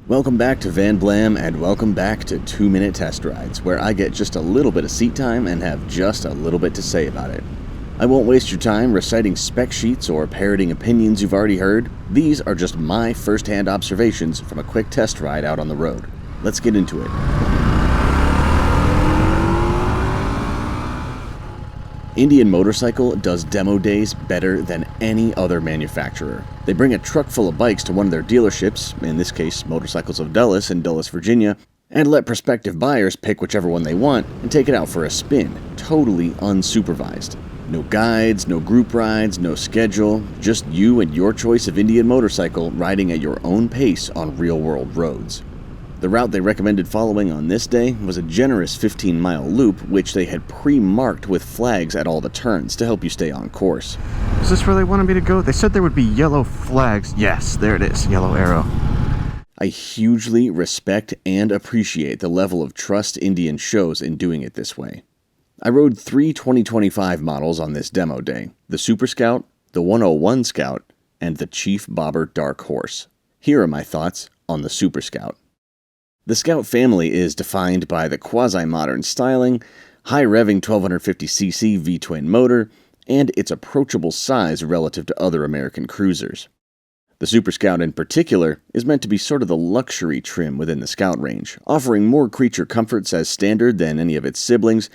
Welcome back to Van Blam, and welcome back to 2-Minute Test Rides, where I get just a little bit of seat time and have just a little bit to say about it. I won't waste your time reciting spec sheets or parroting opinions you've already heard. These are just my first-hand observations from a quick test ride out on the road. Let's get into it. Indian Motorcycle does demo days better than any other manufacturer. They bring a truck full of bikes to one of their dealerships, in this case Motorcycles of Dulles in Dulles, Virginia, and let prospective buyers pick whichever one they want and take it out for a spin, totally unsupervised. No guides, no group rides, no schedule, just you and your choice of Indian motorcycle riding at your own pace on real-world roads. The route they recommended following on this day was a generous 15-mile loop, which they had pre-marked with flags at all the turns to help you stay on course. Is this where they wanted me to go? They said there would be yellow flags. Yes, there it is, yellow arrow. I hugely respect and appreciate the level of trust Indian shows in doing it this way. I rode 3 2025 models on this demo day: the Super Scout, the 101 Scout, and the Chief Bobber Dark Horse. Here are my thoughts on the Super Scout. The Scout family is defined by the quasi-modern styling, high-revving 1250cc V-twin motor, and its approachable size relative to other American cruisers. The Super Scout in particular is meant to be sort of the luxury trim within the Scout range, offering more creature comforts as standard than any of its siblings,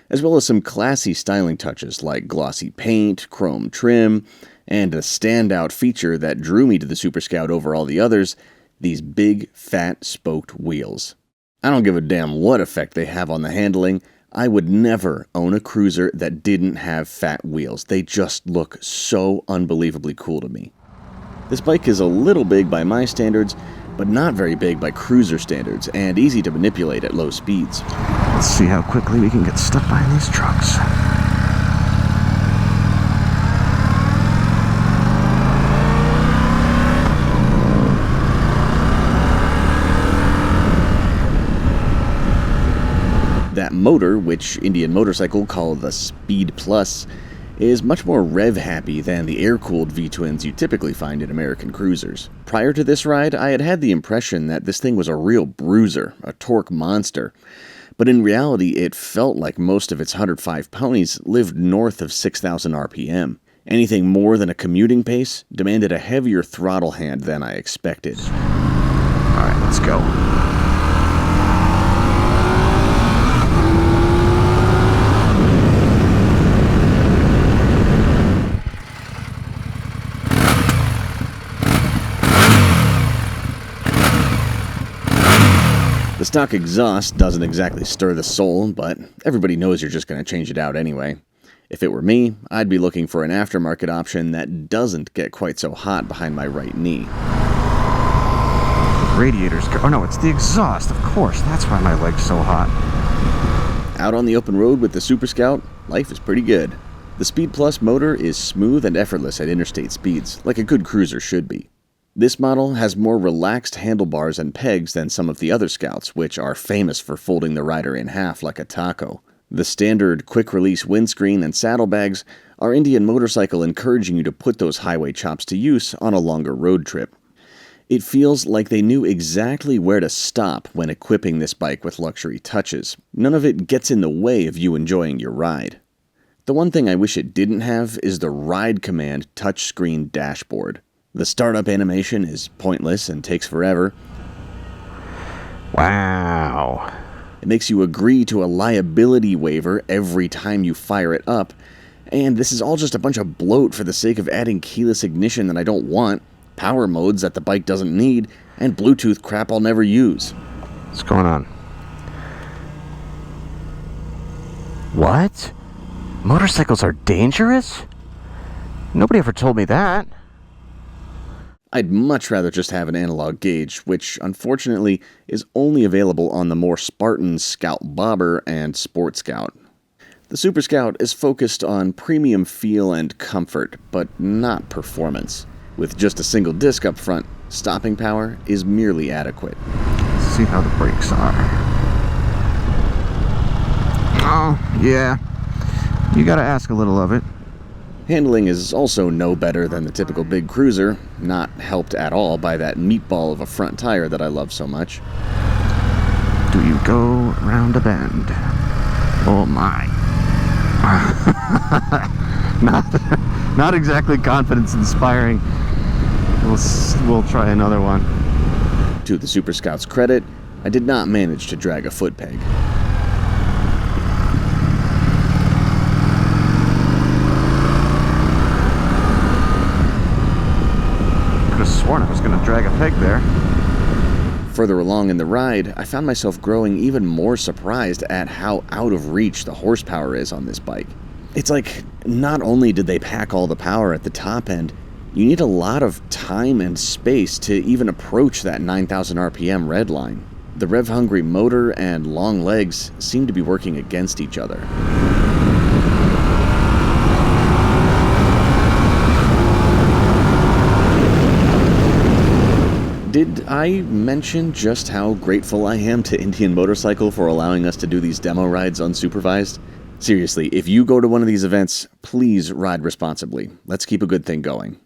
as well as some classy styling touches like glossy paint, chrome trim, and a standout feature that drew me to the Super Scout over all the others: these big, fat, spoked wheels. I don't give a damn what effect they have on the handling. I would never own a cruiser that didn't have fat wheels. They just look so unbelievably cool to me. This bike is a little big by my standards, but not very big by cruiser standards, and easy to manipulate at low speeds. Let's see how quickly we can get stuck behind these trucks. That motor, which Indian Motorcycle call the Speed Plus, is much more rev-happy than the air-cooled V-twins you typically find in American cruisers. Prior to this ride, I had had the impression that this thing was a real bruiser, a torque monster, but in reality it felt like most of its 105 ponies lived north of 6,000 RPM. Anything more than a commuting pace demanded a heavier throttle hand than I expected. Alright, let's go. The stock exhaust doesn't exactly stir the soul, but everybody knows you're just going to change it out anyway. If it were me, I'd be looking for an aftermarket option that doesn't get quite so hot behind my right knee. Radiators go. Oh no, it's the exhaust, of course. That's why my leg's so hot. Out on the open road with the Super Scout, life is pretty good. The Speed Plus motor is smooth and effortless at interstate speeds, like a good cruiser should be. This model has more relaxed handlebars and pegs than some of the other Scouts, which are famous for folding the rider in half like a taco. The standard quick-release windscreen and saddlebags are Indian Motorcycle encouraging you to put those highway chops to use on a longer road trip. It feels like they knew exactly where to stop when equipping this bike with luxury touches. None of it gets in the way of you enjoying your ride. The one thing I wish it didn't have is the Ride Command touchscreen dashboard. The startup animation is pointless and takes forever. Wow. It makes you agree to a liability waiver every time you fire it up, and this is all just a bunch of bloat for the sake of adding keyless ignition that I don't want, power modes that the bike doesn't need, and Bluetooth crap I'll never use. What's going on? What? Motorcycles are dangerous? Nobody ever told me that. I'd much rather just have an analog gauge, which unfortunately is only available on the more Spartan Scout Bobber and Sport Scout. The Super Scout is focused on premium feel and comfort, but not performance. With just a single disc up front, stopping power is merely adequate. Let's see how the brakes are. Oh, yeah. You gotta ask a little of it. Handling is also no better than the typical big cruiser, not helped at all by that meatball of a front tire that I love so much. Do you go around a bend? Oh my. Not exactly confidence inspiring. We'll try another one. To the Super Scout's credit, I did not manage to drag a foot peg. Could have sworn I was going to drag a peg there. Further along in the ride, I found myself growing even more surprised at how out of reach the horsepower is on this bike. It's like, not only did they pack all the power at the top end, you need a lot of time and space to even approach that 9,000 RPM red line. The rev-hungry motor and long legs seem to be working against each other. Did I mention just how grateful I am to Indian Motorcycle for allowing us to do these demo rides unsupervised? Seriously, if you go to one of these events, please ride responsibly. Let's keep a good thing going.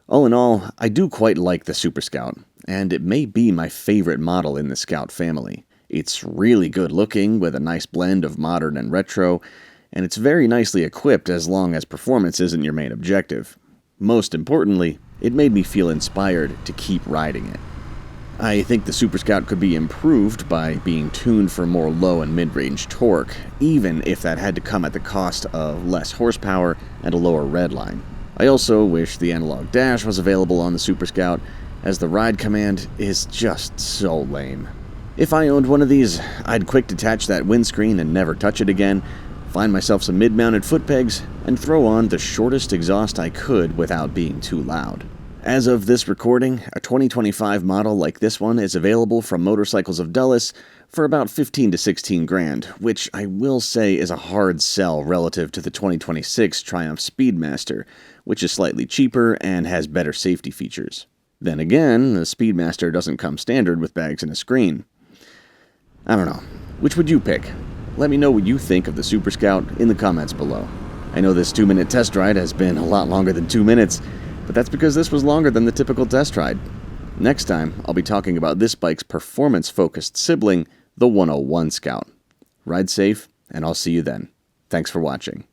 All in all, I do quite like the Super Scout, and it may be my favorite model in the Scout family. It's really good looking, with a nice blend of modern and retro, and it's very nicely equipped as long as performance isn't your main objective. Most importantly, it made me feel inspired to keep riding it. I think the Super Scout could be improved by being tuned for more low and mid-range torque, even if that had to come at the cost of less horsepower and a lower redline. I also wish the analog dash was available on the Super Scout, as the ride command is just so lame. If I owned one of these, I'd quick detach that windscreen and never touch it again, find myself some mid-mounted foot pegs, and throw on the shortest exhaust I could without being too loud. As of this recording, a 2025 model like this one is available from Motorcycles of Dulles for about 15 to 16 grand, which I will say is a hard sell relative to the 2026 Triumph Speedmaster, which is slightly cheaper and has better safety features. Then again, the Speedmaster doesn't come standard with bags and a screen. I don't know. Which would you pick? Let me know what you think of the Super Scout in the comments below. I know this 2-minute test ride has been a lot longer than 2 minutes, but that's because this was longer than the typical test ride. Next time, I'll be talking about this bike's performance-focused sibling, the 101 Scout. Ride safe, and I'll see you then. Thanks for watching.